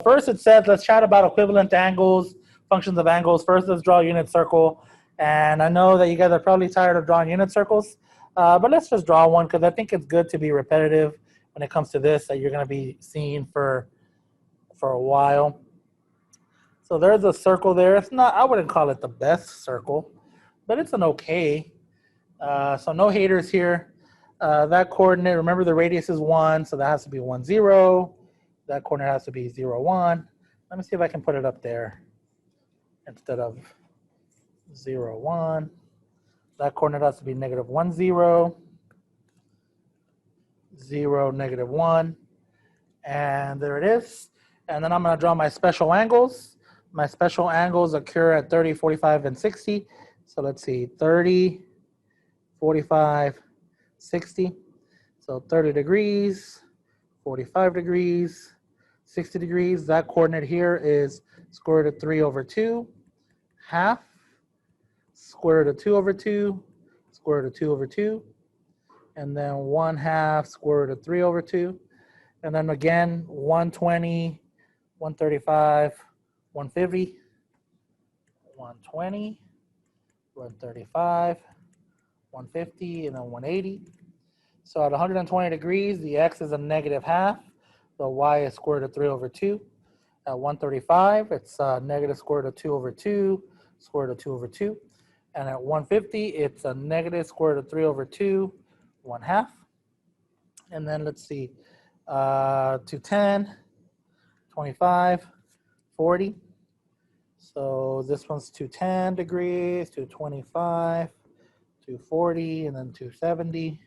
First it says, let's chat about equivalent angles, functions of angles. First, let's draw a unit circle. And I know that you guys are probably tired of drawing unit circles, but let's just draw one because I think it's good to be repetitive when it comes to this that you're going to be seeing for a while. So there's a circle there. It's not, I wouldn't call it the best circle, but it's an okay. So no haters here. That coordinate, remember the radius is 1, so that has to be 1, 0. That coordinate has to be 0, 1. Let me see if I can put it up there instead of 0, 1. That coordinate has to be negative 1, 0, 0, negative 1. And there it is. And then I'm going to draw my special angles. My special angles occur at 30, 45, and 60. So let's see, 30, 45, 60. So 30 degrees, 45 degrees, 60 degrees. That coordinate here is square root of 3 over 2, half, square root of 2 over 2, square root of 2 over 2, and then 1/2 square root of 3 over 2. And then again, 120, 135, 150, 120, 135, 150, and then 180. So at 120 degrees, the x is a negative half. The y is square root of 3 over 2. At 135, it's negative square root of 2 over 2, square root of 2 over 2. And at 150, it's a negative square root of 3 over 2, 1/2. And then let's see, 210, 25, 40. So this one's 210 degrees, 225, 240, and then 270.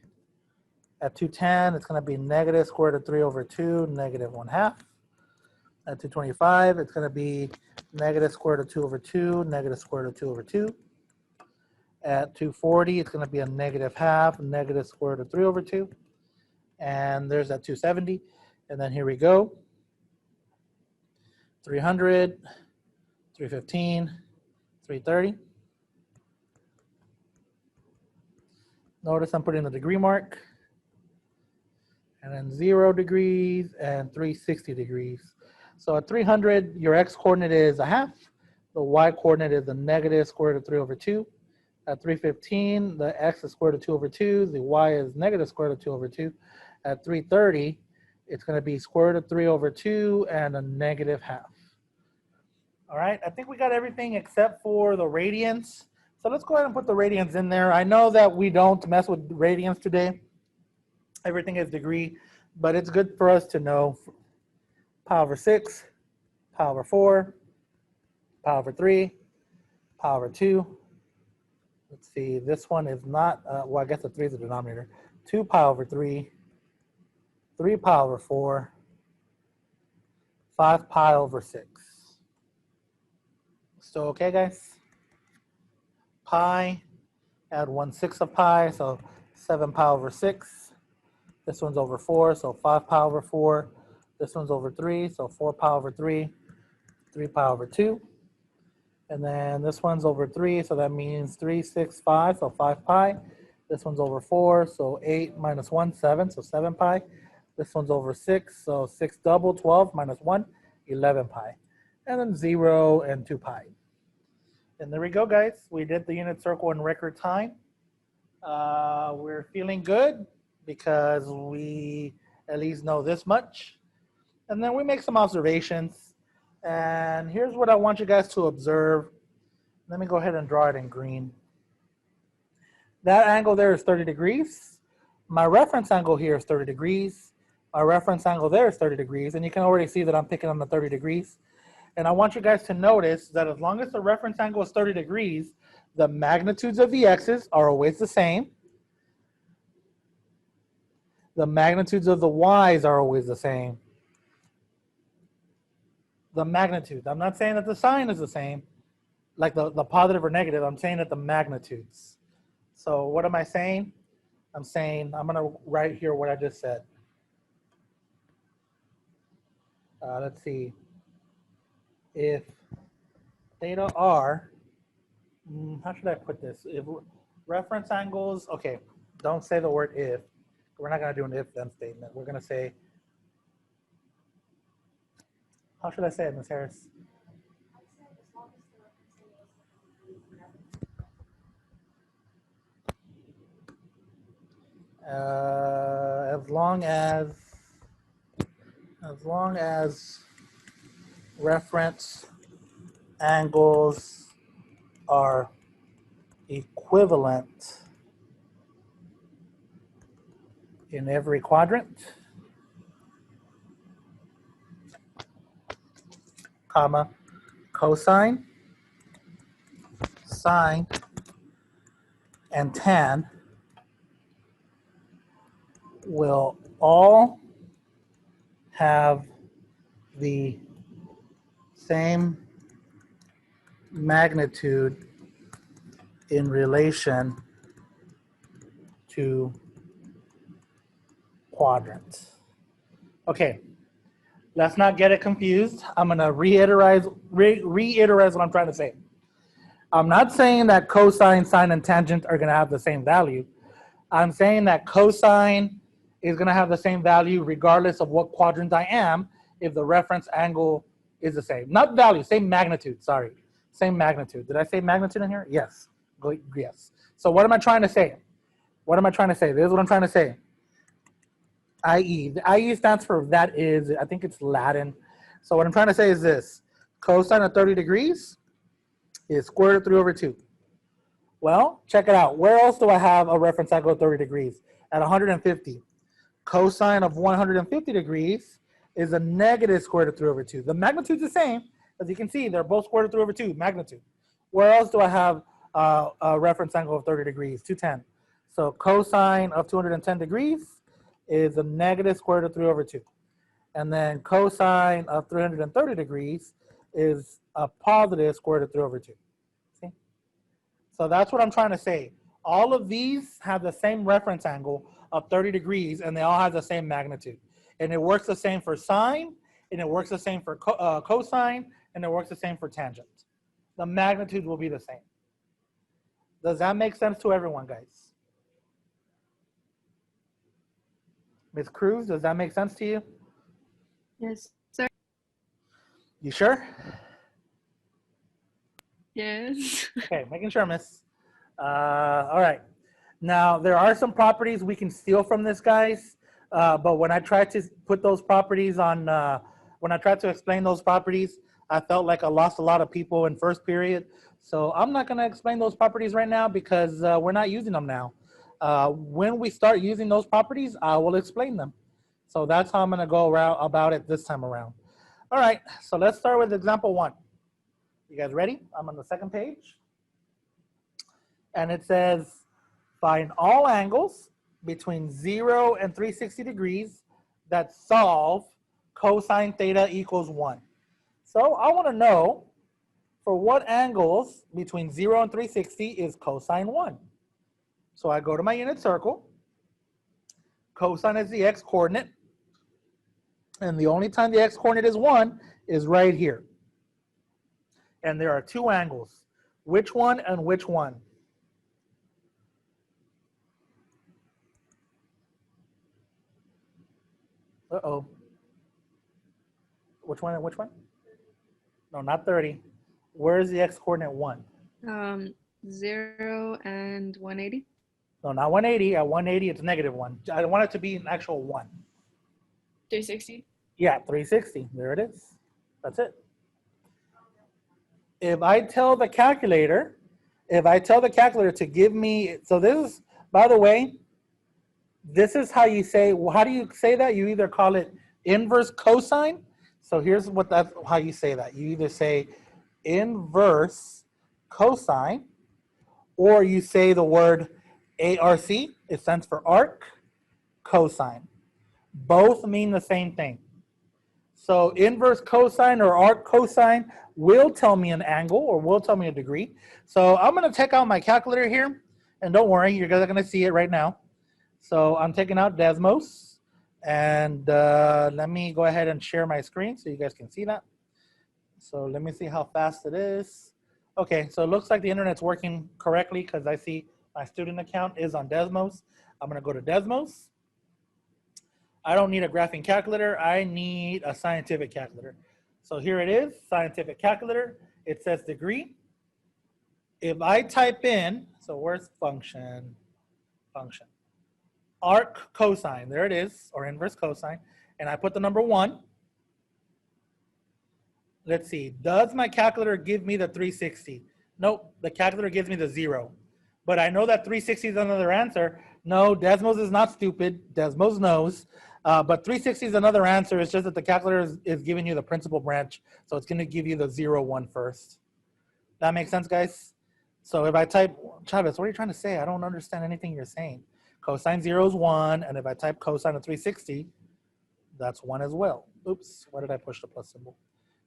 At 210, it's going to be negative square root of 3 over 2, negative 1/2. At 225, it's going to be negative square root of 2 over 2, negative square root of 2 over 2. At 240, it's going to be a negative half, negative square root of 3 over 2. And there's at 270. And then here we go. 300, 315, 330. Notice I'm putting the degree mark. And then 0 degrees and 360 degrees. So at 300, your x coordinate is a half. The y coordinate is a negative square root of 3 over 2. At 315, the x is square root of 2 over 2. The y is negative square root of 2 over 2. At 330, it's going to be square root of 3 over 2 and a negative half. All right, I think we got everything except for the radians. So let's go ahead and put the radians in there. I know that we don't mess with radians today. Everything is degree, but it's good for us to know pi over 6, pi over 4, pi over 3, pi over 2. Let's see, this one is not, well, I guess the 3 is the denominator. 2 pi over 3, 3 pi over 4, 5 pi over 6. Still okay, guys? Pi, add 1/6 of pi, so 7 pi over 6. This one's over 4, so 5 pi over 4. This one's over 3, so 4 pi over 3, 3 pi over 2. And then this one's over 3, so that means 3, 6, 5, so 5 pi. This one's over 4, so 8 minus 1, 7, so 7 pi. This one's over 6, so 6 double, 12 minus 1, 11 pi. And then 0 and 2 pi. And there we go, guys. We did the unit circle in record time. We're feeling good because we at least know this much. And then we make some observations. And here's what I want you guys to observe. Let me go ahead and draw it in green. That angle there is 30 degrees. My reference angle here is 30 degrees. My reference angle there is 30 degrees. And you can already see that I'm picking on the 30 degrees. And I want you guys to notice that as long as the reference angle is 30 degrees, the magnitudes of the x's are always the same. The magnitudes of the y's are always the same. The magnitude. I'm not saying that the sign is the same, like the positive or negative. I'm saying that the magnitudes. So what am I saying? I'm saying, I'm going to write here what I just said. Let's see. If theta r, how should I put this? If reference angles, okay, don't say the word if. We're not going to do an if-then statement. We're going to say How should I say it, Ms. Harris? As long as reference angles are equivalent in every quadrant, comma, cosine, sine, and tan will all have the same magnitude in relation to quadrants. Okay, let's not get it confused. I'm going to reiterate what I'm trying to say. I'm not saying that cosine, sine, and tangent are going to have the same value. I'm saying that cosine is going to have the same value regardless of what quadrant I am if the reference angle is the same. Not value, same magnitude, sorry. Same magnitude. Did I say magnitude in here? Yes. Yes. So what am I trying to say? What am I trying to say? This is what I'm trying to say. IE. The IE stands for that is, I think it's Latin. So what I'm trying to say is this. Cosine of 30 degrees is square root of 3 over 2. Well, check it out. Where else do I have a reference angle of 30 degrees? At 150. Cosine of 150 degrees is a negative square root of 3 over 2. The magnitude's the same. As you can see, they're both square root of 3 over 2, magnitude. Where else do I have a reference angle of 30 degrees? 210. So cosine of 210 degrees is a negative square root of 3 over 2. And then cosine of 330 degrees is a positive square root of 3 over 2. See? So that's what I'm trying to say. All of these have the same reference angle of 30 degrees, and they all have the same magnitude. And it works the same for sine, and it works the same for cosine, and it works the same for tangent. The magnitude will be the same. Does that make sense to everyone, guys? Ms. Cruz, does that make sense to you? Yes, sir. You sure? Yes. Okay, making sure, miss. All right. Now, there are some properties we can steal from this, guys. But when I tried to put those properties on, when I tried to explain those properties, I felt like I lost a lot of people in first period. So I'm not going to explain those properties right now because we're not using them now. When we start using those properties, I will explain them. So that's how I'm going to go around about it this time around. All right, so let's start with example 1. You guys ready? I'm on the second page. And it says, find all angles between 0 and 360 degrees that solve cosine theta equals 1. So I want to know for what angles between 0 and 360 is cosine 1. So I go to my unit circle. Cosine is the x-coordinate. And the only time the x-coordinate is 1 is right here. And there are 2 angles. Which one and which one? Uh-oh. Which one and which one? No, not 30. Where is the x-coordinate 1? 0 and 180. No, not 180. At 180, it's -1. I want it to be an actual 1. 360. Yeah, 360. There it is. That's it. If I tell the calculator to give me, so this is, by the way, this is how you say, well, how do you say that? You either call it inverse cosine. So here's how you say that. You either say inverse cosine, or you say the word ARC. It stands for arc cosine. Both mean the same thing. So inverse cosine or arc cosine will tell me an angle or will tell me a degree. So I'm going to take out my calculator here. And don't worry, you guys are going to see it right now. So I'm taking out Desmos. And let me go ahead and share my screen so you guys can see that. So let me see how fast it is. Okay, so it looks like the internet's working correctly because I see my student account is on Desmos. I'm going to go to Desmos. I don't need a graphing calculator. I need a scientific calculator. So here it is, scientific calculator. It says degree. If I type in, so where's function? Function. Arc cosine, there it is, or inverse cosine, and I put the number 1. Let's see, does my calculator give me the 360? Nope, the calculator gives me the 0. But I know that 360 is another answer. No, Desmos is not stupid. Desmos knows. But 360 is another answer. It's just that the calculator is giving you the principal branch. So it's going to give you the 0, 1 first. That makes sense, guys? So if I type, Chavez, what are you trying to say? I don't understand anything you're saying. Cosine 0 is 1. And if I type cosine of 360, that's 1 as well. Oops, why did I push the plus symbol?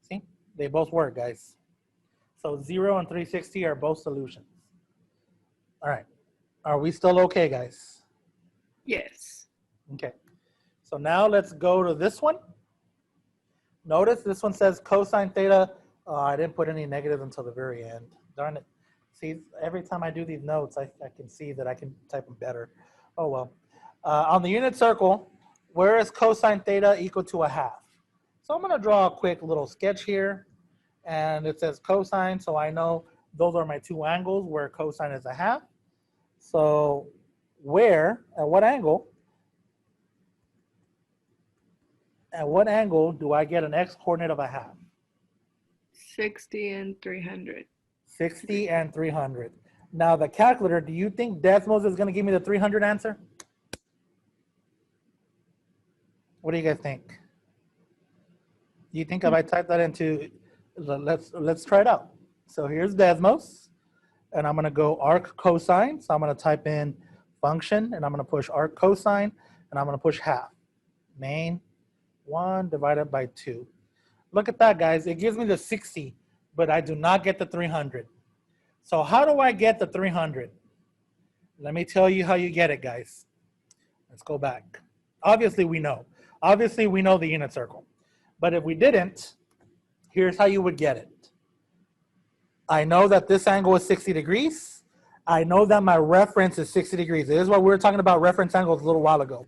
See, they both work, guys. So 0 and 360 are both solutions. All right, are we still okay, guys? Yes. Okay, so now let's go to this one. Notice this one says cosine theta. I didn't put any negatives until the very end. Darn it. See, every time I do these notes, I can see that I can type them better. Oh, well. On the unit circle, where is cosine theta equal to a half? So I'm going to draw a quick little sketch here. And it says cosine, so I know those are my 2 angles where cosine is a half. So where, at what angle do I get an x-coordinate of a half? 60 and 300. 60 and 300. Now the calculator, do you think Desmos is going to give me the 300 answer? What do you guys think? Do you think if I type that into, let's try it out. So here's Desmos, and I'm going to go arc cosine. So I'm going to type in function, and I'm going to push arc cosine, and I'm going to push half. Main 1 divided by 2. Look at that, guys. It gives me the 60, but I do not get the 300. So how do I get the 300? Let me tell you how you get it, guys. Let's go back. Obviously, we know. Obviously, we know the unit circle. But if we didn't, here's how you would get it. I know that this angle is 60 degrees. I know that my reference is 60 degrees. This is what we were talking about reference angles a little while ago.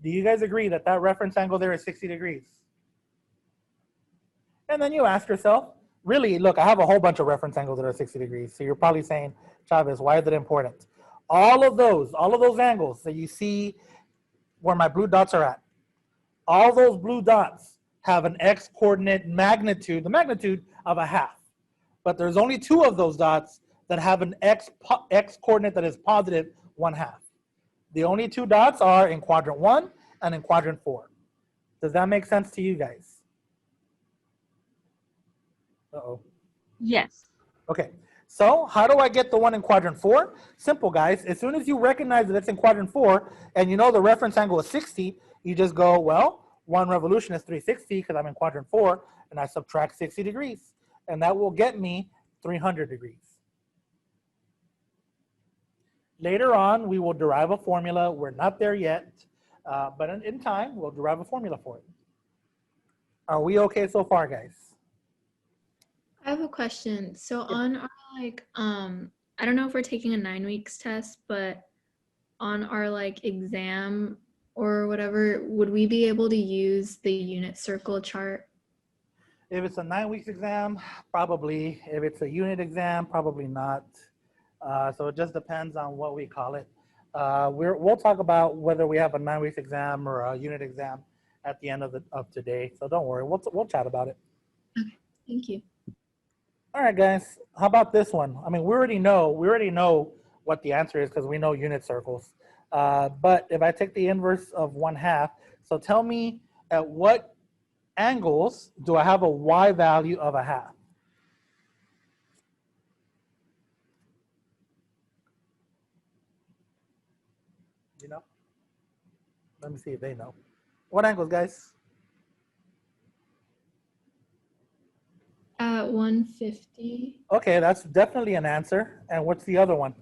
Do you guys agree that that reference angle there is 60 degrees? And then you ask yourself, really, look, I have a whole bunch of reference angles that are 60 degrees. So you're probably saying, Chavez, why is it important? All of those angles that you see where my blue dots are at, all those blue dots have an x-coordinate magnitude, the magnitude of a half. But there's only 2 of those dots that have an x-coordinate that is positive 1/2. The only 2 dots are in quadrant 1 and in quadrant 4. Does that make sense to you guys? Uh-oh. Yes. Okay, so how do I get the one in quadrant 4? Simple, guys. As soon as you recognize that it's in quadrant 4 and you know the reference angle is 60, you just go, well, 1 revolution is 360 because I'm in quadrant 4, and I subtract 60 degrees. And that will get me 300 degrees. Later on, we will derive a formula. We're not there yet, but in time, we'll derive a formula for it. Are we okay so far, guys? I have a question. So on our I don't know if we're taking a 9 weeks test, but on our exam or whatever, would we be able to use the unit circle chart? If it's a 9 weeks exam, probably. If it's a unit exam, probably not. So it just depends on what we call it. We'll talk about whether we have a 9 weeks exam or a unit exam at the end of today. So don't worry, we'll chat about it. Okay, thank you. All right, guys. How about this one? I mean, we already know what the answer is because we know unit circles. But if I take the inverse of 1/2, so tell me at what angles do I have a y value of a half? You know? Let me see if they know. What angles, guys? At 150. Okay, that's definitely an answer. And what's the other one?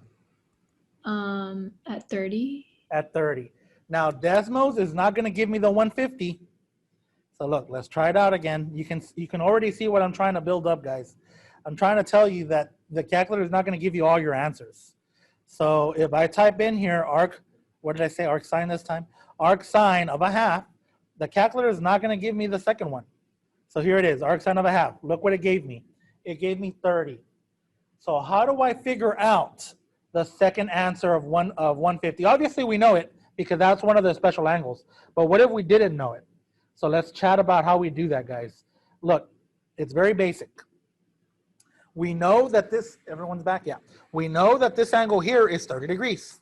At 30. At 30. Now, Desmos is not going to give me the 150. So look, let's try it out again. You can already see what I'm trying to build up, guys. I'm trying to tell you that the calculator is not going to give you all your answers. So if I type in here arc, what did I say, arc sine this time? Arc sine of a half, the calculator is not going to give me the second one. So here it is, arcsine of a half. Look what it gave me. It gave me 30. So how do I figure out the second answer of 150? Obviously we know it because that's one of the special angles. But what if we didn't know it? So let's chat about how we do that, guys. Look, it's very basic. We know that this, everyone's back, yeah. We know that this angle here is 30 degrees.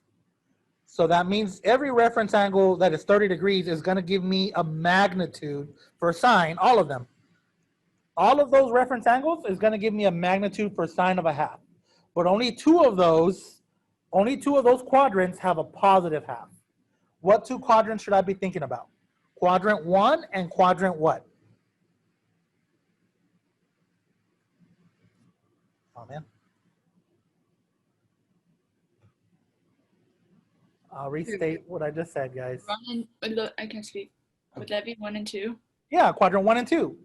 So that means every reference angle that is 30 degrees is gonna give me a magnitude for sine, all of them. All of those reference angles is gonna give me a magnitude for sine of a half. But only two of those quadrants have a positive half. What two quadrants should I be thinking about? Quadrant 1 and quadrant what? Oh man. I'll restate what I just said, guys. I can speak. Would that be 1 and 2? Yeah, quadrant 1 and 2.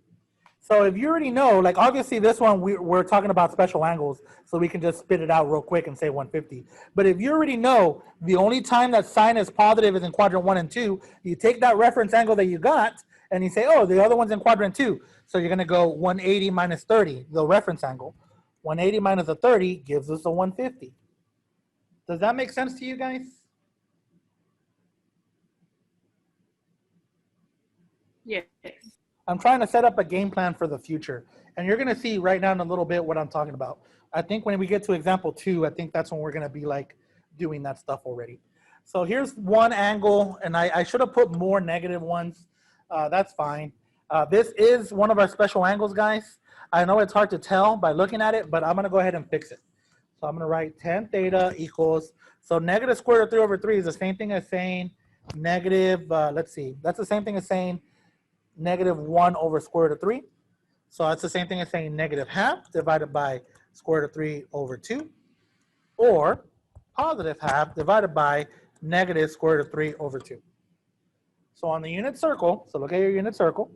So if you already know, like obviously this one, we're talking about special angles, so we can just spit it out real quick and say 150. But if you already know the only time that sine is positive is in quadrant 1 and 2, you take that reference angle that you got and you say, oh, the other one's in quadrant 2. So you're gonna go 180 minus 30, the reference angle. 180 minus a 30 gives us a 150. Does that make sense to you guys? Yes. I'm trying to set up a game plan for the future. And you're gonna see right now in a little bit what I'm talking about. I think when we get to example 2, I think that's when we're gonna be like doing that stuff already. So here's one angle, and I should have put more negative ones. That's fine. This is one of our special angles, guys. I know it's hard to tell by looking at it, but I'm gonna go ahead and fix it. So I'm gonna write tan theta equals, so negative square root of 3 over 3 is the same thing as saying negative, let's see, that's the same thing as saying negative 1 over square root of 3. So that's the same thing as saying negative half divided by square root of 3 over 2, or positive half divided by negative square root of 3 over 2. So on the unit circle, so look at your unit circle.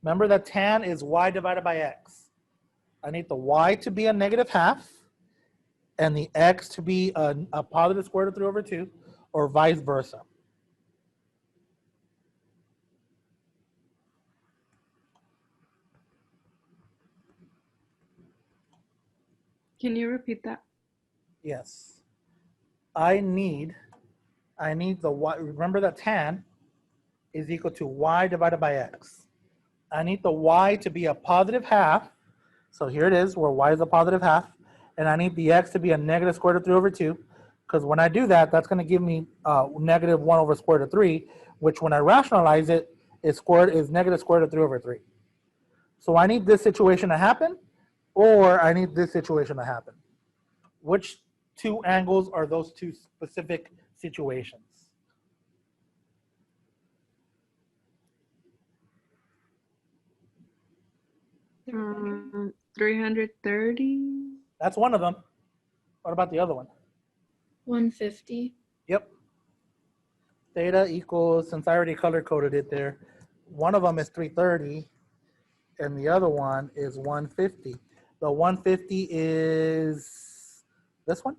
Remember that tan is y divided by x. I need the y to be a negative half and the x to be a positive square root of 3 over 2, or vice versa. Can you repeat that? Yes. I need the y, remember that tan is equal to y divided by x. I need the y to be a positive half. So here it is, where y is a positive half. And I need the x to be a negative square root of 3 over 2. Because when I do that, that's going to give me negative 1 over square root of 3, which when I rationalize it, is negative square root of 3 over 3. So I need this situation to happen, or I need this situation to happen. Which two angles are those two specific situations? Um, 330. That's one of them. What about the other one? 150. Yep. Theta equals, since I already color coded it there, one of them is 330 and the other one is 150. The 150 is this one,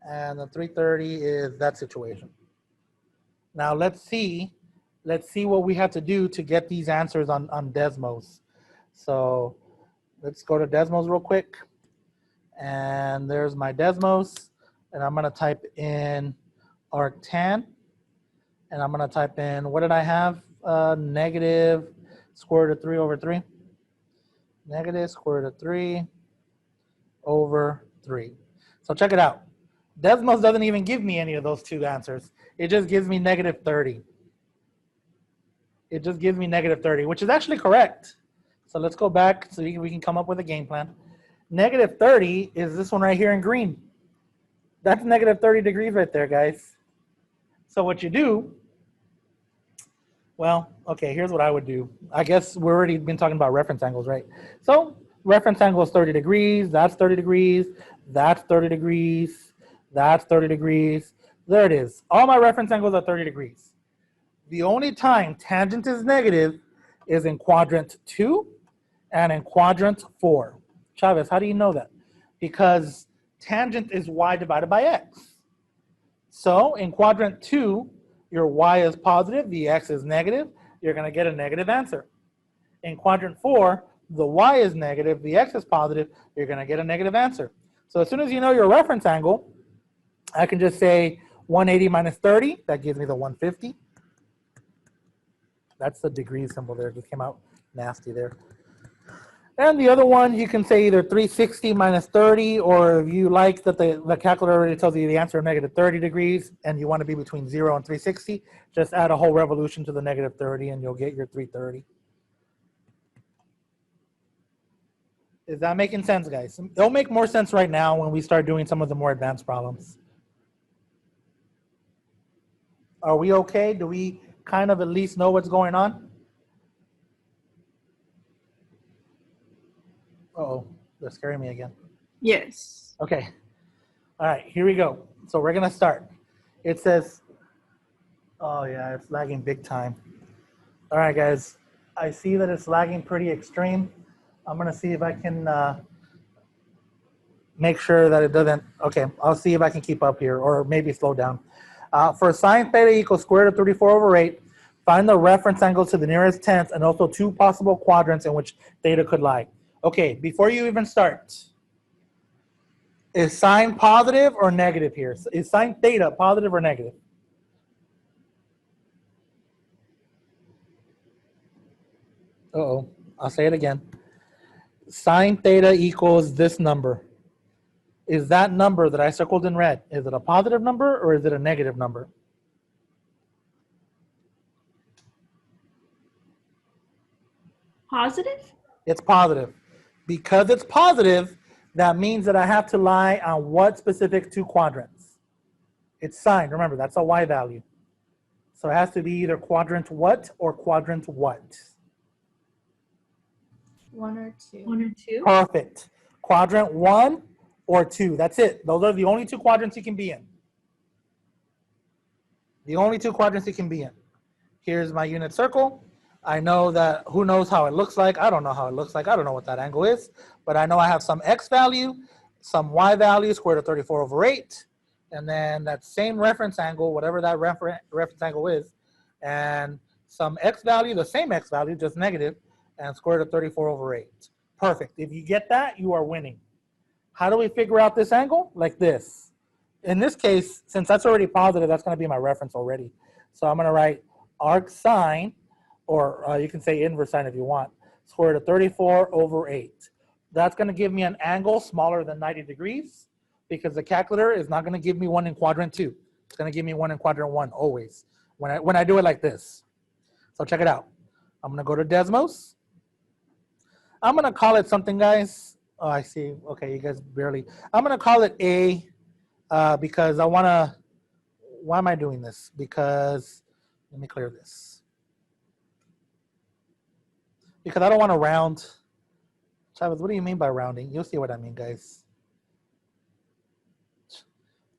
and the 330 is that situation. Now let's see what we have to do to get these answers on Desmos. So let's go to Desmos real quick. And there's my Desmos. And I'm gonna type in arctan. And I'm gonna type in, what did I have? Negative square root of 3 over 3. Negative square root of 3 over 3. So check it out. Desmos doesn't even give me any of those two answers. It just gives me negative 30. It just gives me negative 30, which is actually correct. So let's go back so we can come up with a game plan. Negative 30 is this one right here in green. That's negative 30 degrees right there, guys. So what you do, well, okay, here's what I would do. I guess we've already been talking about reference angles, right? So reference angle is 30 degrees, that's 30 degrees, that's 30 degrees, that's 30 degrees. There it is. All my reference angles are 30 degrees. The only time tangent is negative is in quadrant 2 and in quadrant 4. Chavez, how do you know that? Because tangent is y divided by x. So in quadrant 2, your y is positive, the x is negative. You're going to get a negative answer. In quadrant 4, the y is negative, the x is positive, you're going to get a negative answer. So as soon as you know your reference angle, I can just say 180 minus 30, that gives me the 150. That's the degree symbol there, it just came out nasty there. And the other one, you can say either 360 minus 30, or if you like that the calculator already tells you the answer of negative 30 degrees, and you want to be between 0 and 360, just add a whole revolution to the negative 30, and you'll get your 330. Is that making sense, guys? It'll make more sense right now when we start doing some of the more advanced problems. Are we okay? Do we kind of at least know what's going on? Uh-oh, they're scaring me again. Yes. Okay. All right, here we go. So we're going to start. It says, oh yeah, it's lagging big time. All right, guys. I see that it's lagging pretty extreme. I'm going to see if I can make sure that it doesn't. Okay, I'll see if I can keep up here, or maybe slow down. For sine theta equals square root of 34 over 8, find the reference angle to the nearest tenth and also 2 possible quadrants in which theta could lie. Okay, before you even start, is sine positive or negative here? Is sine theta positive or negative? Uh-oh, I'll say it again. Sine theta equals this number. Is that number that I circled in red, is it a positive number or is it a negative number? Positive? It's positive. Because it's positive, that means that I have to lie on what specific 2 quadrants? It's sine, remember, that's a y value. So it has to be either quadrant what or quadrant what? 1 or 2. 1 or 2? Perfect. Quadrant 1 or 2, that's it. Those are the only 2 quadrants you can be in. The only 2 quadrants you can be in. Here's my unit circle. I know that, who knows how it looks like? I don't know how it looks like. I don't know what that angle is, but I know I have some x value, some y value, square root of 34 over 8, and then that same reference angle, whatever that reference angle is, and some x value, the same x value, just negative, and square root of 34 over 8. Perfect. If you get that, you are winning. How do we figure out this angle? Like this. In this case, since that's already positive, that's going to be my reference already. So I'm going to write arc sine, or you can say inverse sine if you want, square root of 34 over 8. That's going to give me an angle smaller than 90 degrees because the calculator is not going to give me one in quadrant 2. It's going to give me one in quadrant 1 always when I do it like this. So check it out. I'm going to go to Desmos. I'm going to call it something, guys. Oh, I see. Okay, you guys barely. I'm going to call it A because I want to. Why am I doing this? Because let me clear this. Because I don't want to round. Chavez, what do you mean by rounding? You'll see what I mean, guys.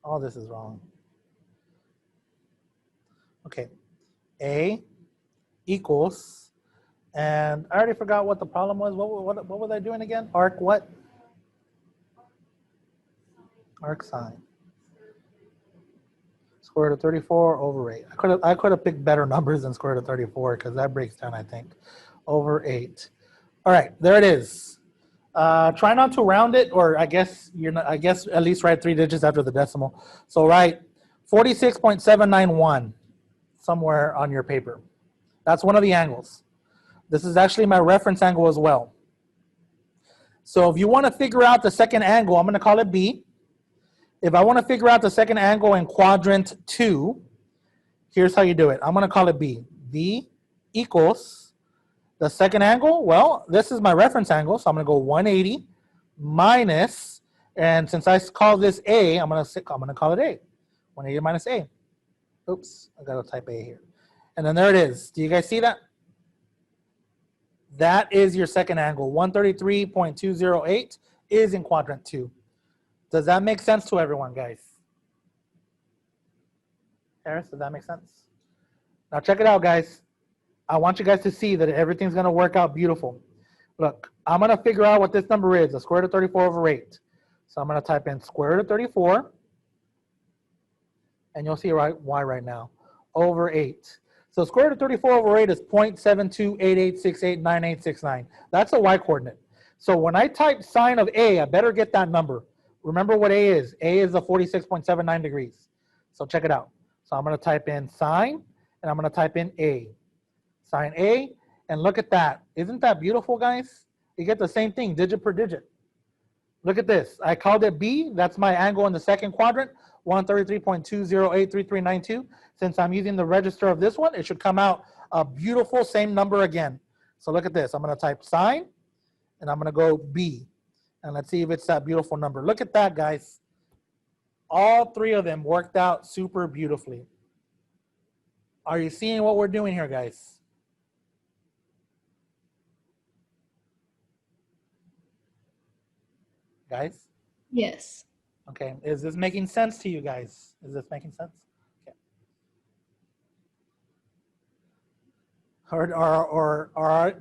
All this is wrong. Okay. A equals, and I already forgot what the problem was. What was I doing again? Arc what? Arc sine. Square root of 34 over 8. I could have picked better numbers than square root of 34 because that breaks down, I think, over 8. All right, there it is. Try not to round it, or I guess at least write 3 digits after the decimal. So write 46.791 somewhere on your paper. That's one of the angles. This is actually my reference angle as well. So if you want to figure out the second angle, I'm going to call it B. If I want to figure out the second angle in quadrant 2, here's how you do it. I'm going to call it B. B equals the second angle. Well, this is my reference angle, so I'm going to go 180 minus, and since I call this A, I'm going to call it A. 180 minus A. Oops, I got to type A here. And then there it is. Do you guys see that? That is your second angle. 133.208 is in quadrant 2. Does that make sense to everyone, guys? Harris, does that make sense? Now check it out, guys. I want you guys to see that everything's going to work out beautiful. Look, I'm going to figure out what this number is, the square root of 34 over 8. So I'm going to type in square root of 34, and you'll see why right now, over 8. So square root of 34 over 8 is 0.7288689869. That's a y coordinate. So when I type sine of A, I better get that number. Remember what A is. A is the 46.79 degrees. So check it out. So I'm going to type in sine, and I'm going to type in A. Sine A, and look at that. Isn't that beautiful, guys? You get the same thing, digit per digit. Look at this. I called it B. That's my angle in the second quadrant, 133.2083392. Since I'm using the register of this one, it should come out a beautiful same number again. So look at this. I'm going to type sine, and I'm going to go B. And let's see if it's that beautiful number. Look at that, guys. All three of them worked out super beautifully. Are you seeing what we're doing here, guys? Guys? Yes. Okay, is this making sense to you guys? Is this making sense? Okay. Are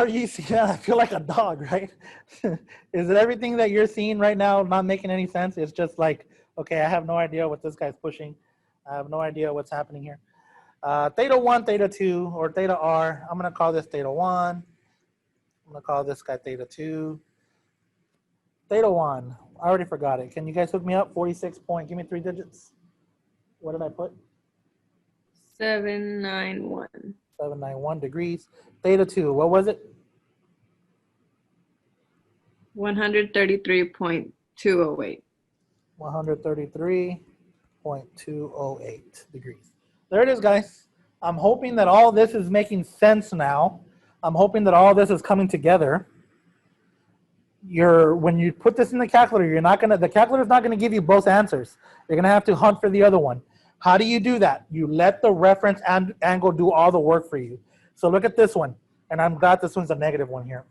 you seeing? I feel like a dog, right? Is it everything that you're seeing right now not making any sense? It's just like, okay, I have no idea what this guy's pushing. I have no idea what's happening here. Theta 1, theta 2, or theta r. I'm going to call this theta 1. I'm going to call this guy theta 2. Theta 1. I already forgot it. Can you guys hook me up? 46 point. Give me 3 digits. What did I put? 791. 791 degrees. Theta 2. What was it? 133.208. 133.208 degrees. There it is, guys. I'm hoping that all this is making sense now. I'm hoping that all this is coming together. When you put this in the calculator, the calculator's not gonna give you both answers. You're gonna have to hunt for the other one. How do you do that? You let the reference angle do all the work for you. So look at this one, and I'm glad this one's a negative one here.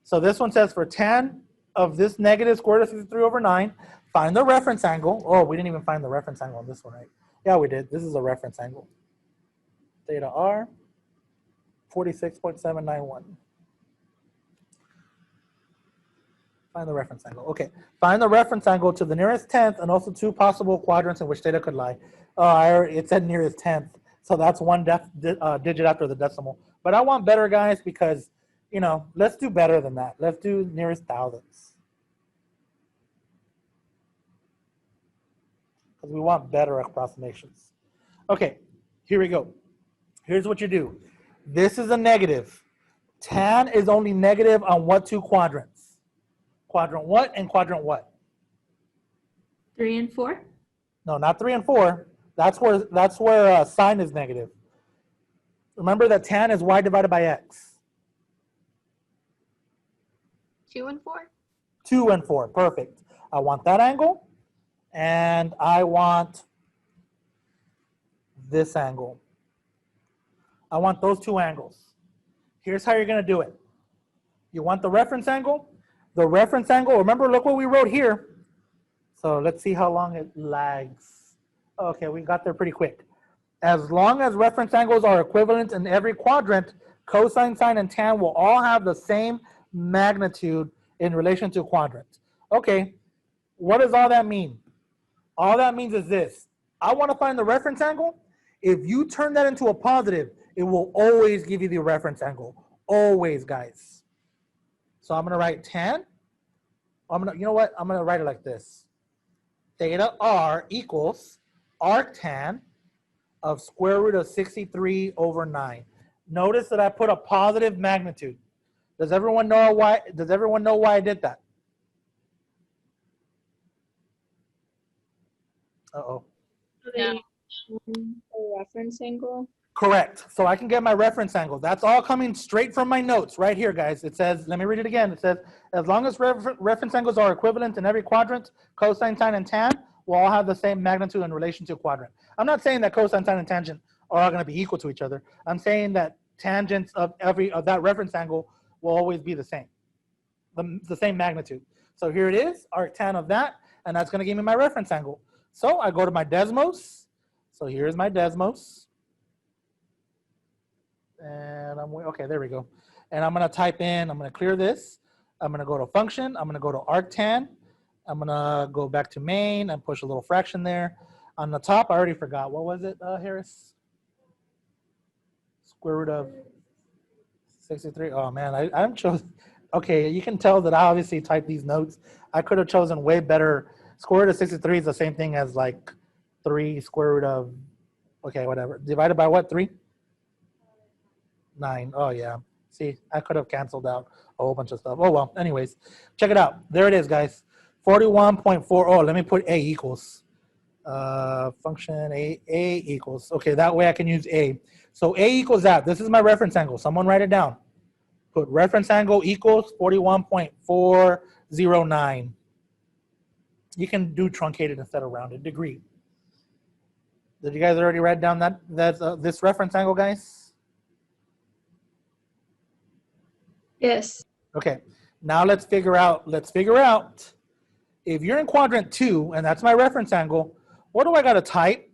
So this one says for tan of this negative square root of 63 over 9, find the reference angle. Oh, we didn't even find the reference angle on this one, right? Yeah, we did. This is a reference angle. Theta r, 46.791. Find the reference angle. Okay, find the reference angle to the nearest tenth and also 2 possible quadrants in which theta could lie. It said nearest tenth, so that's 1 digit after the decimal. But I want better, guys, because, you know, let's do better than that. Let's do nearest thousandths. Because we want better approximations. Okay, here we go. Here's what you do. This is a negative. Tan is only negative on what 2 quadrants? Quadrant what and quadrant what? 3 and 4? No, not 3 and 4. That's where sine is negative. Remember that tan is y divided by x. 2 and 4? 2 and 4, perfect. I want that angle, and I want this angle. I want those 2 angles. Here's how you're gonna do it. You want the reference angle? The reference angle, remember, look what we wrote here. So let's see how long it lags. Okay, we got there pretty quick. As long as reference angles are equivalent in every quadrant, cosine, sine, and tan will all have the same magnitude in relation to quadrants. Okay, what does all that mean? All that means is this. I want to find the reference angle. If you turn that into a positive, it will always give you the reference angle. Always, guys. So I'm going to write tan. You know what? I'm going to write it like this. Theta r equals arctan of square root of 63 over 9. Notice that I put a positive magnitude. Does everyone know why I did that? Uh-oh. A reference angle. Correct. So I can get my reference angle. That's all coming straight from my notes right here, guys. It says, let me read it again. It says, as long as reference angles are equivalent in every quadrant, cosine, sine, and tan will all have the same magnitude in relation to a quadrant. I'm not saying that cosine, sine, and tangent are all going to be equal to each other. I'm saying that tangents of that reference angle will always be the same, the same magnitude. So here it is, arctan of that, and that's going to give me my reference angle. So I go to my Desmos. So here's my Desmos. And okay, there we go. And I'm going to type in, I'm going to clear this. I'm going to go to function. I'm going to go to arctan. I'm going to go back to main and push a little fraction there. On the top, I already forgot. What was it, Harris? Square root of 63. Oh man, I'm chosen. Okay, you can tell that I obviously typed these notes. I could have chosen way better. Square root of 63 is the same thing as like 3 square root of, okay, whatever. Divided by what, 3? 9. Oh yeah. See, I could have canceled out a whole bunch of stuff. Oh well, anyways, check it out. There it is, guys. 41.4. Oh, let me put A equals. Function A equals. Okay, that way I can use A. So A equals that. This is my reference angle. Someone write it down. Put reference angle equals 41.409. You can do truncated instead of rounded degree. Did you guys already write down this reference angle, guys? Yes. Okay. Now let's figure out if you're in quadrant 2 and that's my reference angle, what do I got to type?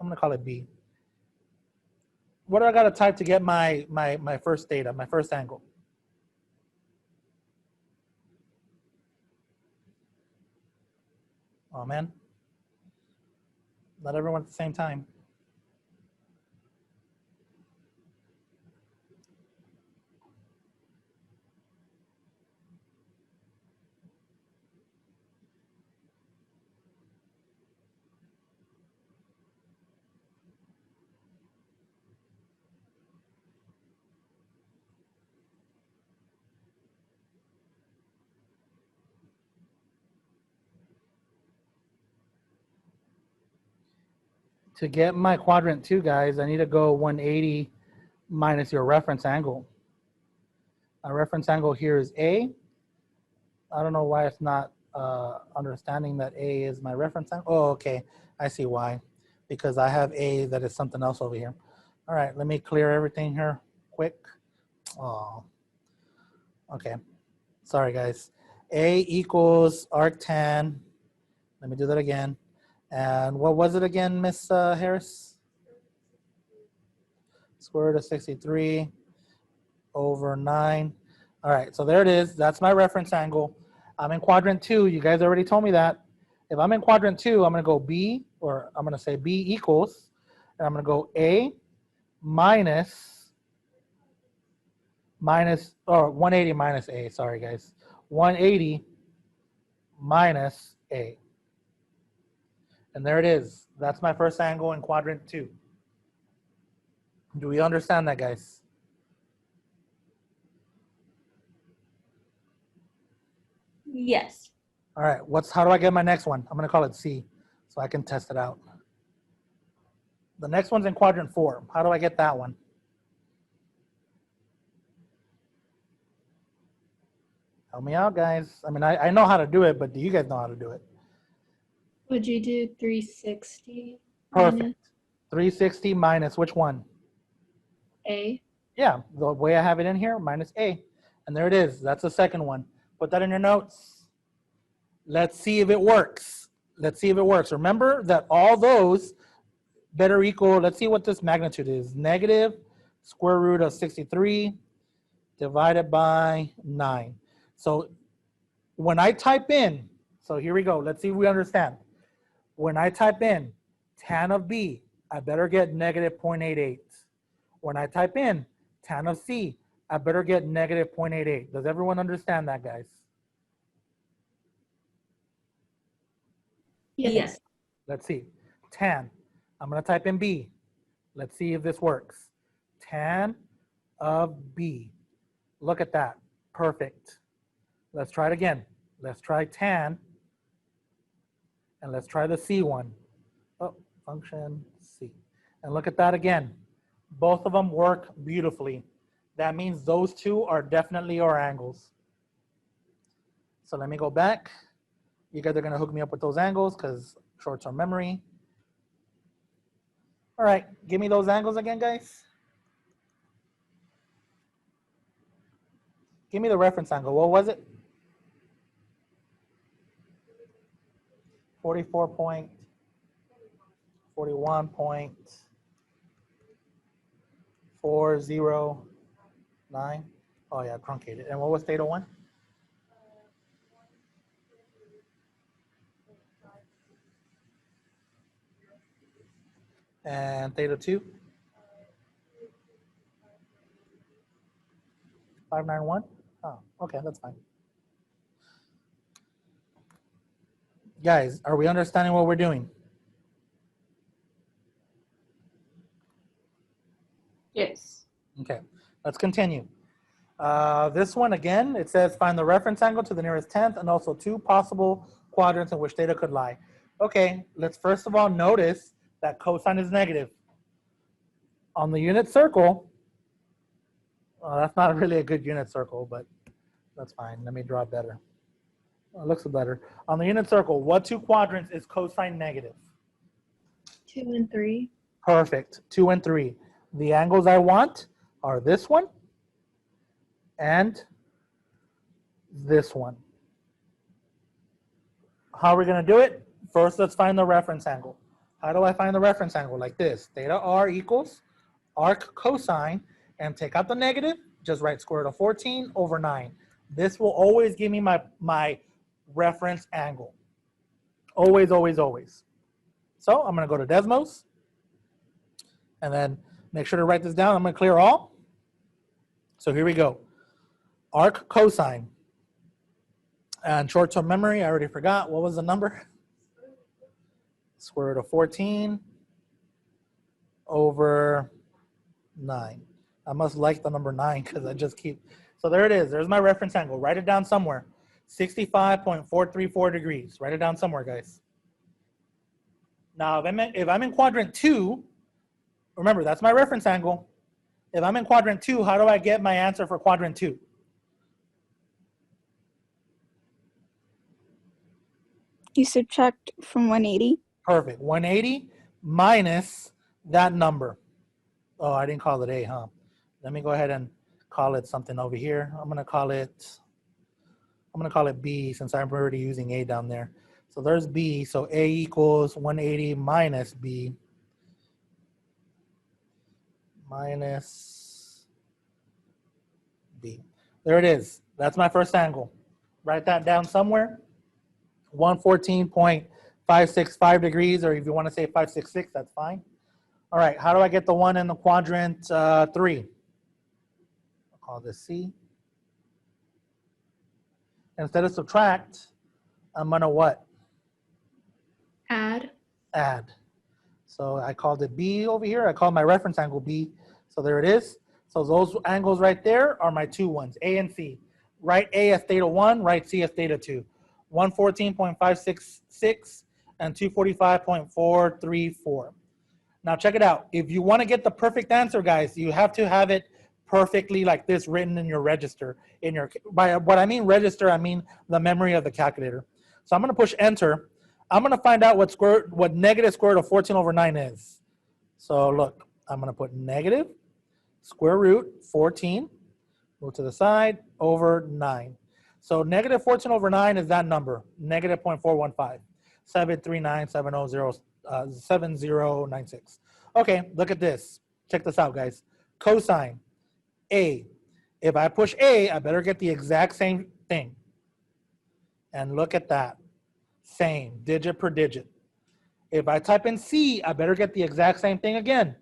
I'm going to call it B. What do I got to type to get my first theta, my first angle? Oh man. Not everyone at the same time. To get my quadrant 2, guys, I need to go 180 minus your reference angle. My reference angle here is A. I don't know why it's not understanding that A is my reference angle. Oh, okay. I see why. Because I have A that is something else over here. All right, let me clear everything here quick. Oh, okay. Sorry, guys. A equals arctan. Let me do that again. And what was it again, Miss Harris? Square root of 63 over 9. All right, so there it is. That's my reference angle. I'm in quadrant 2. You guys already told me that. If I'm in quadrant 2, I'm going to go B, or I'm going to say B equals, and I'm going to go A minus, or 180 minus A. Sorry, guys. 180 minus A. And there it is. That's my first angle in quadrant 2. Do we understand that, guys? Yes. All right, how do I get my next one? I'm gonna call it C, so I can test it out. The next one's in quadrant 4. How do I get that one? Help me out, guys. I mean, I know how to do it, but do you guys know how to do it? Would you do 360 Perfect. minus 360 minus which one? A? Yeah, the way I have it in here, minus A. And there it is. That's the second one. Put that in your notes. Let's see if it works. Let's see if it works. Remember that all those better equal, let's see what this magnitude is. Negative square root of 63 divided by 9. So when I type in, so here we go. Let's see if we understand. When I type in tan of B, I better get negative 0.88. When I type in tan of C, I better get negative 0.88. Does everyone understand that, guys? Yes. Let's see. Tan. I'm going to type in B. Let's see if this works. Tan of B. Look at that. Perfect. Let's try it again. Let's try tan. And let's try the C one. Oh, function C. And look at that again. Both of them work beautifully. That means those two are definitely our angles. So let me go back. You guys are going to hook me up with those angles because short-term memory. All right, give me those angles again, guys. Give me the reference angle. What was it? 41.409. Oh yeah, truncated. And what was theta 1? And theta 2? 591? Oh, okay, that's fine. Guys, are we understanding what we're doing? Yes. Okay, let's continue. This one again, it says find the reference angle to the nearest tenth and also 2 possible quadrants in which theta could lie. Okay, let's first of all notice that cosine is negative. On the unit circle, that's not really a good unit circle, but that's fine. Let me draw it better. It looks better. On the unit circle, what 2 quadrants is cosine negative? 2 and 3. Perfect, 2 and 3. The angles I want are this one and this one. How are we going to do it? First, let's find the reference angle. How do I find the reference angle? Like this. Theta r equals arc cosine, and take out the negative, just write square root of 14 over 9. This will always give me my reference angle. Always, always, always. So I'm going to go to Desmos, and then make sure to write this down. I'm going to clear all. So here we go. Arc cosine. And short-term memory, I already forgot. What was the number? Square root of 14 over 9. I must like the number 9 because I just keep. So there it is. There's my reference angle. Write it down somewhere. 65.434 degrees. Write it down somewhere, guys. Now, if I'm in quadrant 2, remember, that's my reference angle. If I'm in quadrant 2, how do I get my answer for quadrant 2? You subtract from 180. Perfect. 180 minus that number. Oh, I didn't call it A, huh? Let me go ahead and call it something over here. I'm gonna call it B since I'm already using A down there. So there's B. So A equals 180 minus B minus B. There it is. That's my first angle. Write that down somewhere. 114.565 degrees, or if you want to say 566, that's fine. All right, how do I get the one in the quadrant 3? I'll call this C. Instead of subtract, I'm gonna what? Add. Add. So I called it B over here. I called my reference angle B. So there it is. So those angles right there are my 2 ones, A and C. Write A as theta 1, write C as theta 2. 114.566 and 245.434. Now check it out. If you want to get the perfect answer, guys, you have to have it perfectly like this written in your register. By what I mean register, I mean the memory of the calculator. So I'm going to push enter. I'm going to find out what negative square root of 14 over 9 is. So look, I'm going to put negative square root 14, move to the side, over 9. So negative 14 over 9 is that number, negative 0.415, 7096. Okay, look at this. Check this out, guys. Cosine A. If I push A, I better get the exact same thing. And look at that. Same, digit per digit. If I type in C, I better get the exact same thing again.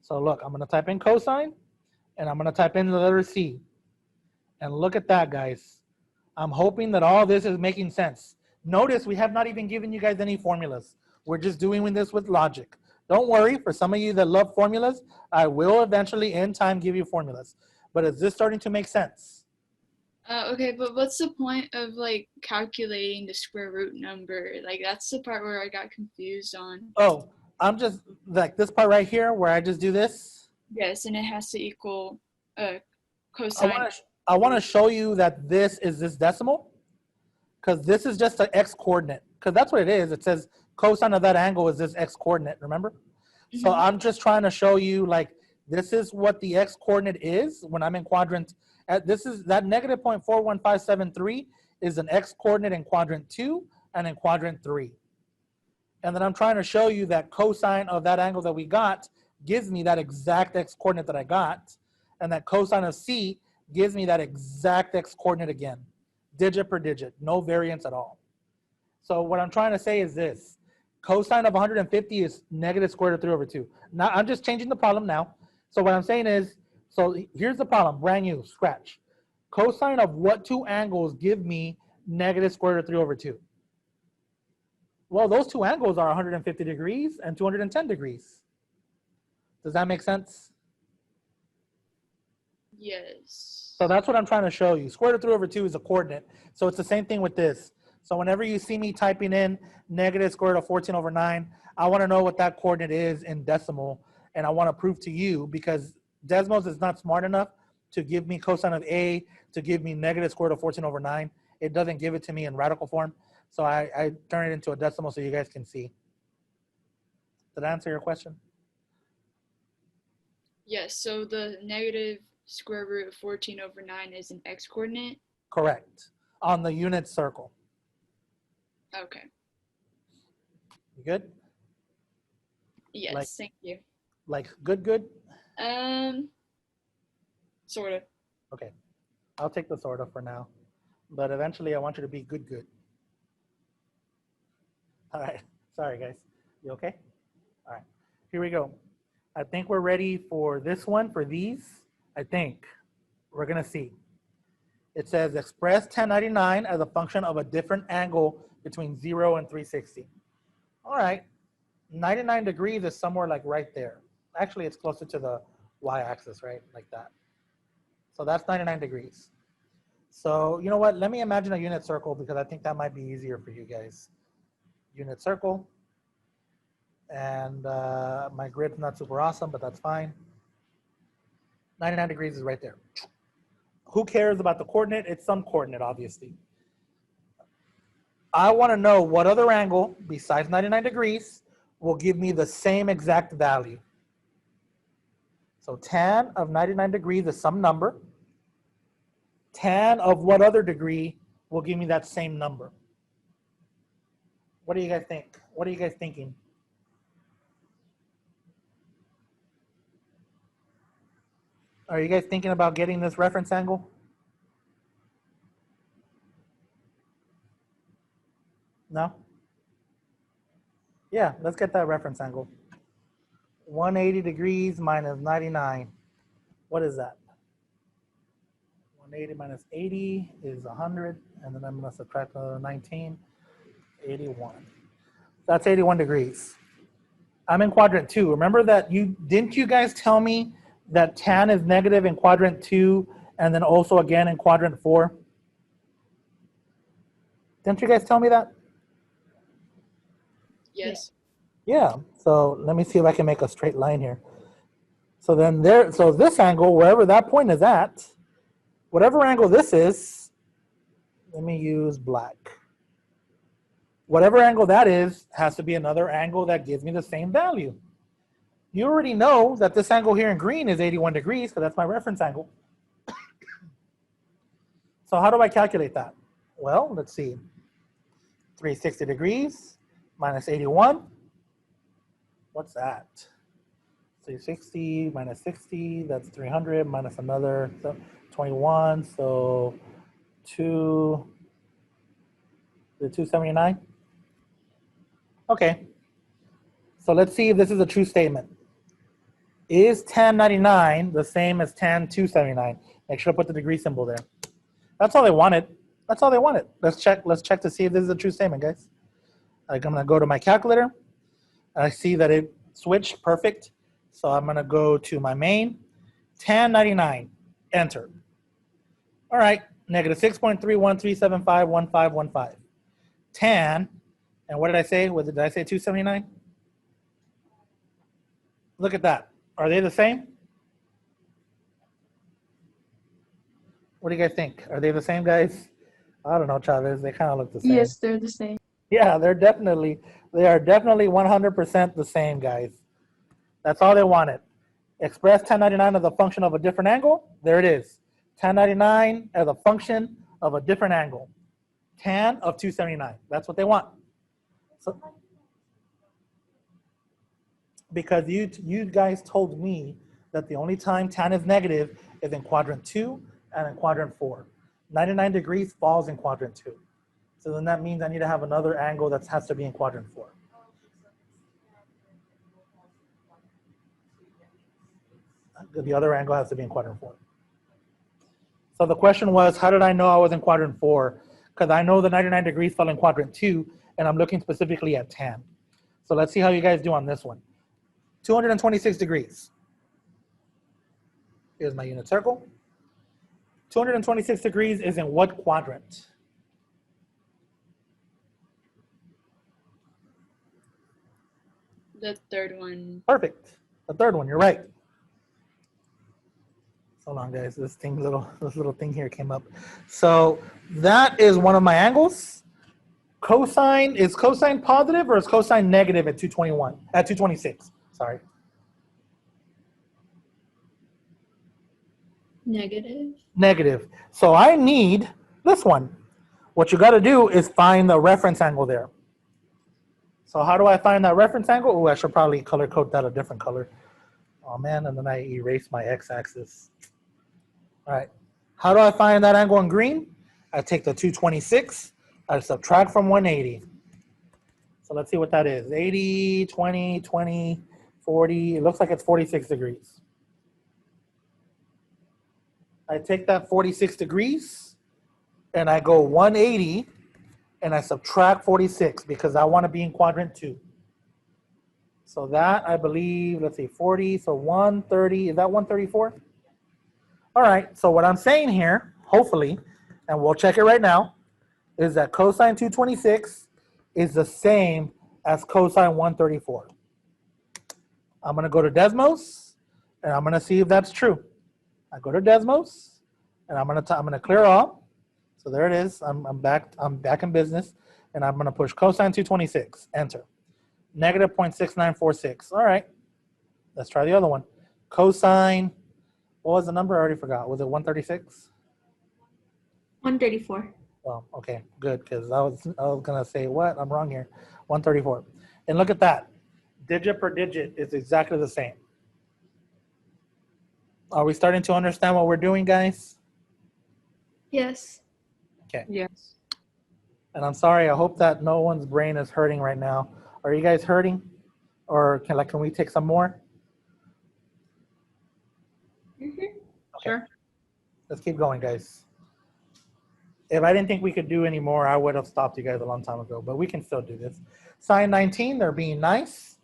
So look, I'm going to type in cosine, and I'm going to type in the letter C. And look at that, guys. I'm hoping that all this is making sense. Notice we have not even given you guys any formulas. We're just doing this with logic. Don't worry, for some of you that love formulas, I will eventually in time give you formulas. But is this starting to make sense? Okay, but what's the point of like calculating the square root number? Like that's the part where I got confused on. Oh, I'm just like this part right here where I just do this. Yes, and it has to equal cosine. I want to show you that this is this decimal, because this is just an x coordinate, because that's what it is. It says cosine of that angle is this x coordinate, remember? Mm-hmm. So I'm just trying to show you like this is what the x coordinate is when I'm in quadrant. This is that negative 0.41573 is an x coordinate in quadrant 2 and in quadrant 3. And then I'm trying to show you that cosine of that angle that we got gives me that exact x coordinate that I got, and that cosine of C gives me that exact x coordinate again, digit per digit, no variance at all. So what I'm trying to say is this: Cosine of 150 is negative square root of 3 over 2. Now, I'm just changing the problem now. So what I'm saying is, so here's the problem, brand new, scratch. Cosine of what two angles give me negative square root of 3 over 2? Well, those two angles are 150 degrees and 210 degrees. Does that make sense? Yes. So that's what I'm trying to show you. Square root of 3 over 2 is a coordinate. So it's the same thing with this. So whenever you see me typing in negative square root of 14 over 9, I want to know what that coordinate is in decimal. And I want to prove to you, because Desmos is not smart enough to give me cosine of A to give me negative square root of 14 over 9. It doesn't give it to me in radical form. So I turn it into a decimal so you guys can see. Did I answer your question? Yes, so the negative square root of 14 over 9 is an x coordinate? Correct. On the unit circle. Okay. You good? Yes, Like- thank you. Like good? Sort of. Okay. I'll take the sort of for now. But eventually I want you to be good. All right. Sorry, guys. You okay? All right. Here we go. I think we're ready for this one, for these. I think we're going to see. It says express 1099 as a function of a different angle between 0 and 360. All right. 99 degrees is somewhere like right there. Actually, it's closer to the y-axis, right? Like that. So that's 99 degrees. So you know what? Let me imagine a unit circle because I think that might be easier for you guys. Unit circle. And my grid's not super awesome, but that's fine. 99 degrees is right there. Who cares about the coordinate? It's some coordinate, obviously. I want to know what other angle besides 99 degrees will give me the same exact value. So tan of 99 degrees is some number. Tan of what other degree will give me that same number? What do you guys think? What are you guys thinking? Are you guys thinking about getting this reference angle? No? Yeah, let's get that reference angle. 180 degrees minus 99. What is that? 180 minus 80 is 100, and then I'm going to subtract another 19, 81. That's 81 degrees. I'm in quadrant 2. Remember that didn't you guys tell me that tan is negative in quadrant 2 and then also again in quadrant 4? Didn't you guys tell me that? Yes. Yeah, so let me see if I can make a straight line here. So then so this angle, wherever that point is at, whatever angle this is, let me use black. Whatever angle that is has to be another angle that gives me the same value. You already know that this angle here in green is 81 degrees because that's my reference angle. So how do I calculate that? Well, let's see. 360 degrees minus 81. What's that? 360 minus 60, that's 300 minus another 21, so 279. Okay, so let's see if this is a true statement. Is tan 99 the same as tan 279? Make sure to put the degree symbol there. That's all they wanted. That's all they wanted. Let's check to see if this is a true statement, guys. I'm gonna go to my calculator. I see that it switched, perfect. So I'm gonna go to my main, tan 99, enter. All right, negative 6.3137511515. Tan, and what did I say? Did I say 279? Look at that. Are they the same? What do you guys think? Are they the same, guys? I don't know, Chavez. They kind of look the same. Yes, they're the same. Yeah, they are definitely 100% the same, guys. That's all they wanted. Express 1099 as a function of a different angle. There it is. 1099 as a function of a different angle. Tan of 279. That's what they want. So, because you guys told me that the only time tan is negative is in quadrant 2 and in quadrant 4. 99 degrees falls in quadrant 2. So then that means I need to have another angle that has to be in quadrant 4. The other angle has to be in quadrant 4. So the question was, how did I know I was in quadrant 4? Because I know the 99 degrees fell in quadrant 2, and I'm looking specifically at tan. So let's see how you guys do on this one. 226 degrees. Here's my unit circle. 226 degrees is in what quadrant? The third one. Perfect. The third one, you're right. Hold on, guys. This little thing here came up. So that is one of my angles. Cosine, is cosine positive or is cosine negative at 226? Sorry. Negative. Negative. So I need this one. What you got to do is find the reference angle there. So how do I find that reference angle? Oh, I should probably color code that a different color. Oh man, and then I erase my x-axis. All right. How do I find that angle in green? I take the 226, I subtract from 180. So let's see what that is. 80, 20, 20, 40. It looks like it's 46 degrees. I take that 46 degrees and I go 180 and I subtract 46 because I want to be in quadrant 2. So that, I believe, let's see, 40, so 130, is that 134? All right, so what I'm saying here, hopefully, and we'll check it right now, is that cosine 226 is the same as cosine 134. I'm going to go to Desmos, and I'm going to see if that's true. I go to Desmos, and I'm going to clear all. So there it is. I'm back in business, and I'm going to push cosine 226. Enter. Negative 0.6946. All right. Let's try the other one. Cosine. What was the number? I already forgot. Was it 136? 134. Well, okay, good, because I was gonna say what? I'm wrong here. 134. And look at that. Digit per digit is exactly the same. Are we starting to understand what we're doing, guys? Yes. Okay. Yes. And I'm sorry, I hope that no one's brain is hurting right now. Are you guys hurting? Or can we take some more? Okay. Sure. Let's keep going, guys. If I didn't think we could do any more, I would have stopped you guys a long time ago, but we can still do this. Sine 19, they're being nice.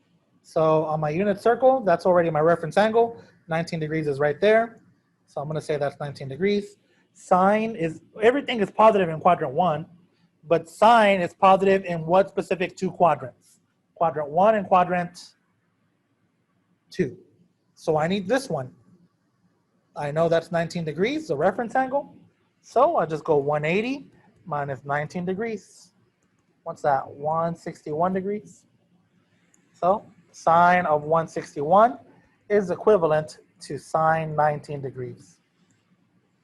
So on my unit circle, that's already my reference angle. 19 degrees is right there. So I'm going to say that's 19 degrees. Sine is, everything is positive in quadrant 1, but sine is positive in what specific 2 quadrants? Quadrant 1 and quadrant 2. So I need this one. I know that's 19 degrees, the reference angle. So I just go 180 minus 19 degrees. What's that? 161 degrees. So sine of 161 is equivalent to sine 19 degrees.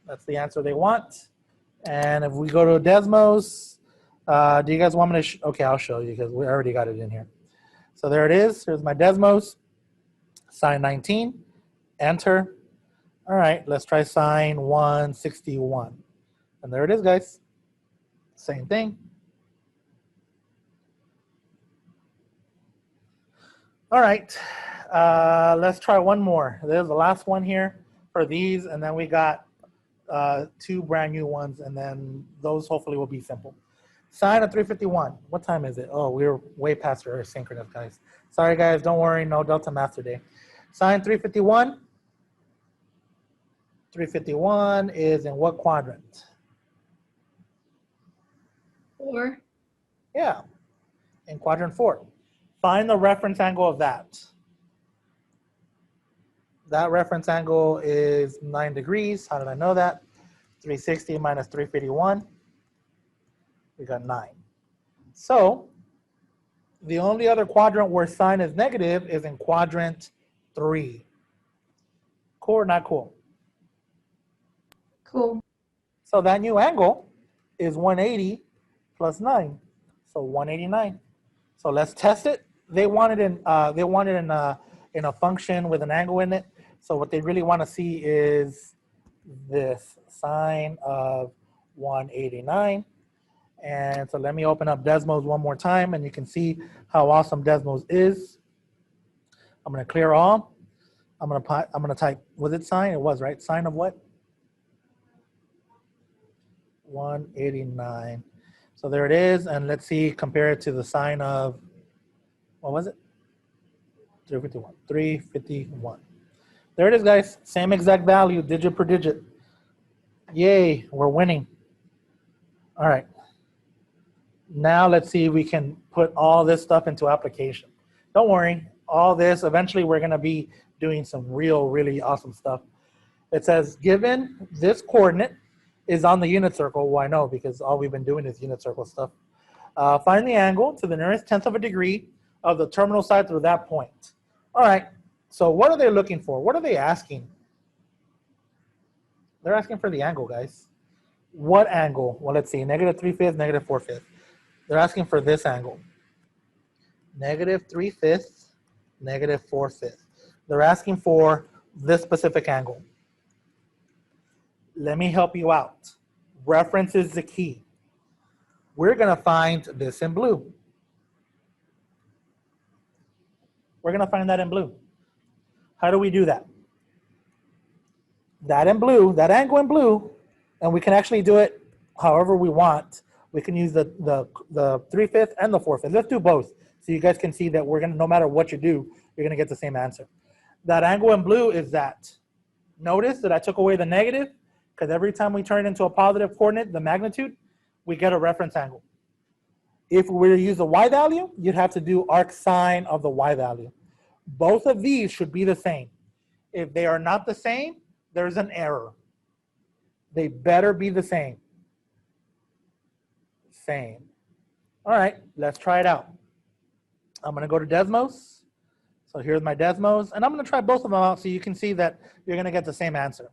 That's the answer they want. And if we go to Desmos, do you guys want me to? Okay, I'll show you because we already got it in here. So there it is. Here's my Desmos. Sine 19. Enter. All right, let's try sine 161. And there it is, guys. Same thing. All right, let's try one more. There's the last one here for these, and then we got 2 brand new ones, and then those hopefully will be simple. Sine of 351. What time is it? Oh, we're way past our synchronous, guys. Sorry, guys. Don't worry. No Delta Math today. Sine 351. 351 is in what quadrant? 4. Yeah, in quadrant 4. Find the reference angle of that. That reference angle is 9 degrees. How did I know that? 360 minus 351. We got 9. So the only other quadrant where sine is negative is in quadrant 3. Cool or not cool? Cool. So that new angle is 180 plus 9. So 189. So let's test it. They want it in a function with an angle in it. So what they really want to see is this sine of 189. And so let me open up Desmos one more time, and you can see how awesome Desmos is. I'm going to clear all. I'm gonna type, was it sine? It was, right? Sine of what? 189. So there it is, and let's see, compare it to the sine of, what was it? 351. 351. There it is, guys. Same exact value, digit per digit. Yay, we're winning. All right. Now let's see if we can put all this stuff into application. Don't worry, all this, eventually we're gonna be doing some really awesome stuff. It says, given this coordinate is on the unit circle. Well, I know because all we've been doing is unit circle stuff. Find the angle to the nearest tenth of a degree of the terminal side through that point. All right, so what are they looking for? What are they asking? They're asking for the angle, guys. What angle? Well, let's see, -3/5, -4/5. They're asking for this angle. -3/5, -4/5. They're asking for this specific angle. Let me help you out. Reference is the key. We're gonna find this in blue. We're gonna find that in blue. How do we do that? That in blue, that angle in blue, and we can actually do it however we want. We can use the 3/5 and the 4/5. Let's do both, so you guys can see that we're gonna, no matter what you do, you're gonna get the same answer. That angle in blue is that. Notice that I took away the negative, because every time we turn it into a positive coordinate, the magnitude, we get a reference angle. If we were to use the y value, you'd have to do arc sine of the y value. Both of these should be the same. If they are not the same, there's an error. They better be the same. Same. All right, let's try it out. I'm gonna go to Desmos. So here's my Desmos, and I'm gonna try both of them out so you can see that you're gonna get the same answer.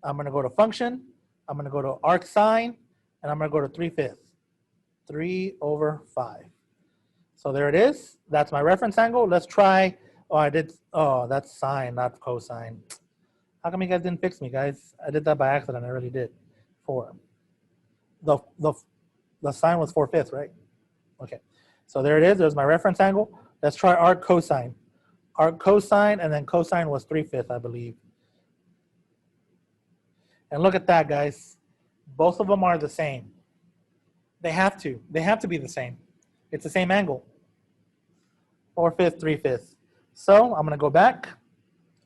I'm gonna go to function, I'm gonna go to arc sine, and I'm gonna go to 3/5. 3/5. So there it is. That's my reference angle. Let's try, that's sine, not cosine. How come you guys didn't fix me, guys? I did that by accident, I really did. 4. The sine was 4/5, right? Okay, so there it is, there's my reference angle. Let's try arc cosine. Arc cosine, and then cosine was 3/5, I believe. And look at that, guys. Both of them are the same. They have to be the same. It's the same angle. 4/5, 3/5. So I'm gonna go back.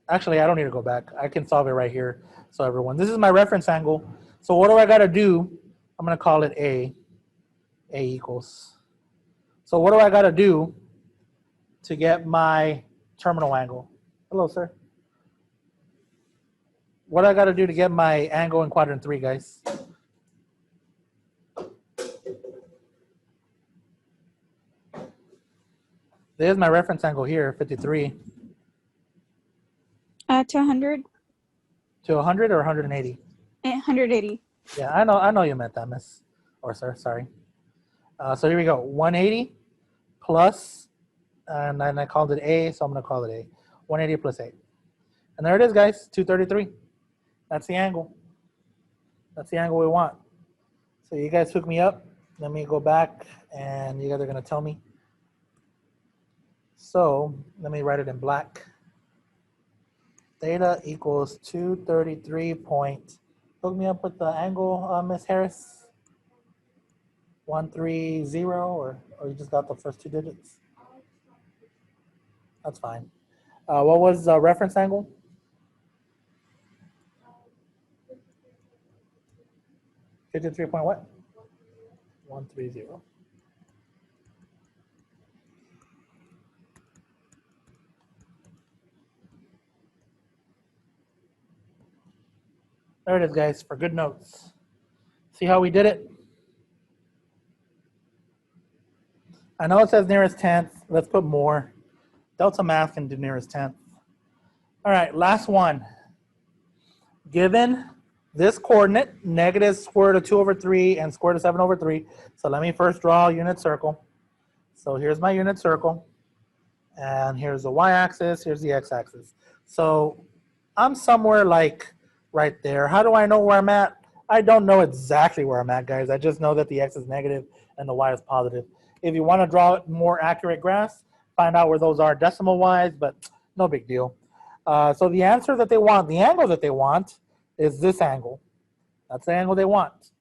Actually, I don't need to go back. I can solve it right here. So everyone, this is my reference angle. So what do I gotta do? I'm gonna call it A equals. So what do I gotta do to get my terminal angle? Hello, sir. What do I gotta do to get my angle in quadrant 3, guys? There's my reference angle here, 53. To 100. To 100 or 180? 180. Yeah, I know you meant that, miss. Or sir, sorry. So here we go, 180 plus, and then I called it A, so I'm gonna call it A. 180 plus 8. And there it is, guys, 233. That's the angle. That's the angle we want. So you guys hook me up. Let me go back, and you guys are gonna tell me. So let me write it in black. Theta equals 233 point. Hook me up with the angle, Miss Harris. 130, or you just got the first 2 digits? That's fine. What was the reference angle? $53 point what? 130. There it is, guys, for good notes. See how we did it? I know it says nearest tenth. Let's put more. Delta math can do nearest tenth. All right, last one. Given this coordinate, negative square root of 2/3 and square root of 7/3. So let me first draw a unit circle. So here's my unit circle. And here's the y-axis, here's the x-axis. So I'm somewhere like right there. How do I know where I'm at? I don't know exactly where I'm at, guys. I just know that the x is negative and the y is positive. If you want to draw more accurate graphs, find out where those are decimal-wise, but no big deal. So the answer that they want, the angle that they want, is this angle. That's the angle they want.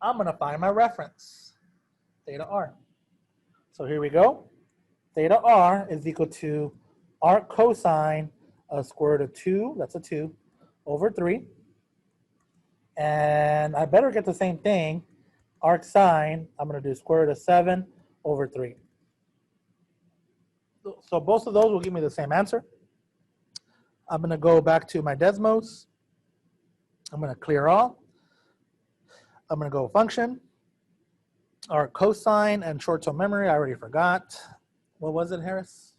I'm going to find my reference, theta r. So here we go. Theta r is equal to arc cosine of square root of 2, that's a 2, over 3. And I better get the same thing. Arc sine, I'm going to do square root of 7 over 3. So both of those will give me the same answer. I'm going to go back to my Desmos. I'm going to clear all. I'm going to go function. Arc cosine and short-term memory, I already forgot. What was it, Harris?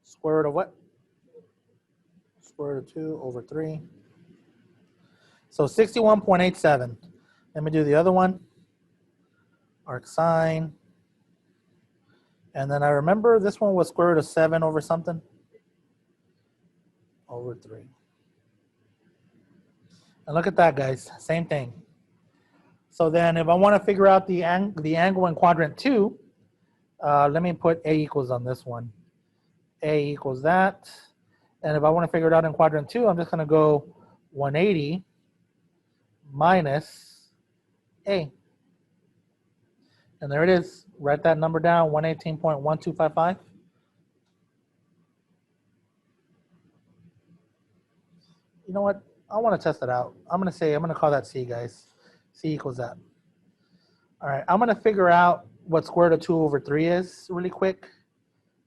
Square root of what? Square root of 2 over 3. So 61.87. Let me do the other one. Arc sine. And then I remember this one was square root of 7 over something. Over 3. And look at that, guys. Same thing. So then if I want to figure out the angle in quadrant 2, let me put A equals on this one. A equals that. And if I want to figure it out in quadrant 2, I'm just going to go 180 minus A. And there it is. Write that number down, 118.1255. You know what? I want to test it out. I'm going to call that C, guys. C equals that. All right, I'm going to figure out what square root of 2 over 3 is really quick.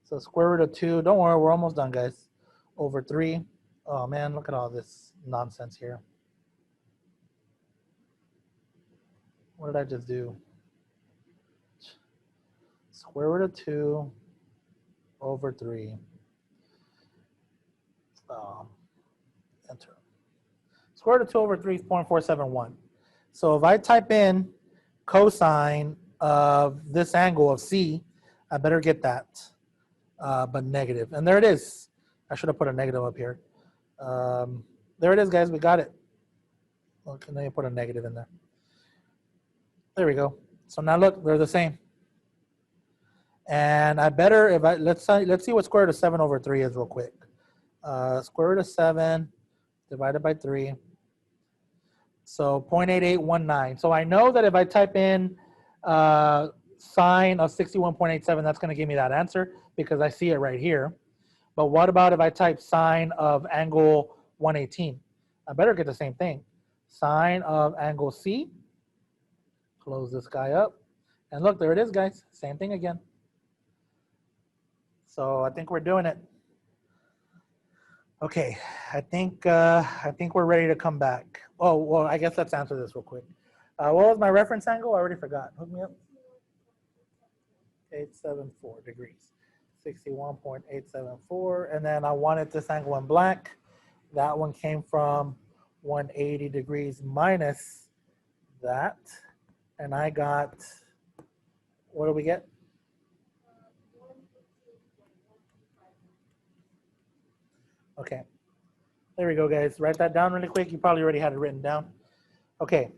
So square root of 2, don't worry, we're almost done, guys. Over 3. Oh, man, look at all this nonsense here. What did I just do? Square root of 2 over 3. Enter. Square root of 2 over 3 is 0.471. So if I type in cosine of this angle of C, I better get that, but negative. And there it is. I should have put a negative up here. There it is, guys. We got it. Okay, let me put a negative in there. There we go. So now look, they're the same. And I better, if I let's see what square root of 7 over 3 is real quick. Square root of 7 divided by 3. So 0.8819. So I know that if I type in sine of 61.87, that's going to give me that answer because I see it right here. But what about if I type sine of angle 118? I better get the same thing. Sine of angle C. Close this guy up. And look, there it is, guys. Same thing again. So I think we're doing it. Okay, I think we're ready to come back. Oh, well, I guess let's answer this real quick. What was my reference angle? I already forgot. Hook me up. 874 degrees. 61.874. And then I wanted this angle in black. That one came from 180 degrees minus that. And I got, what do we get? Okay, there we go, guys. Write that down really quick. You probably already had it written down. Okay,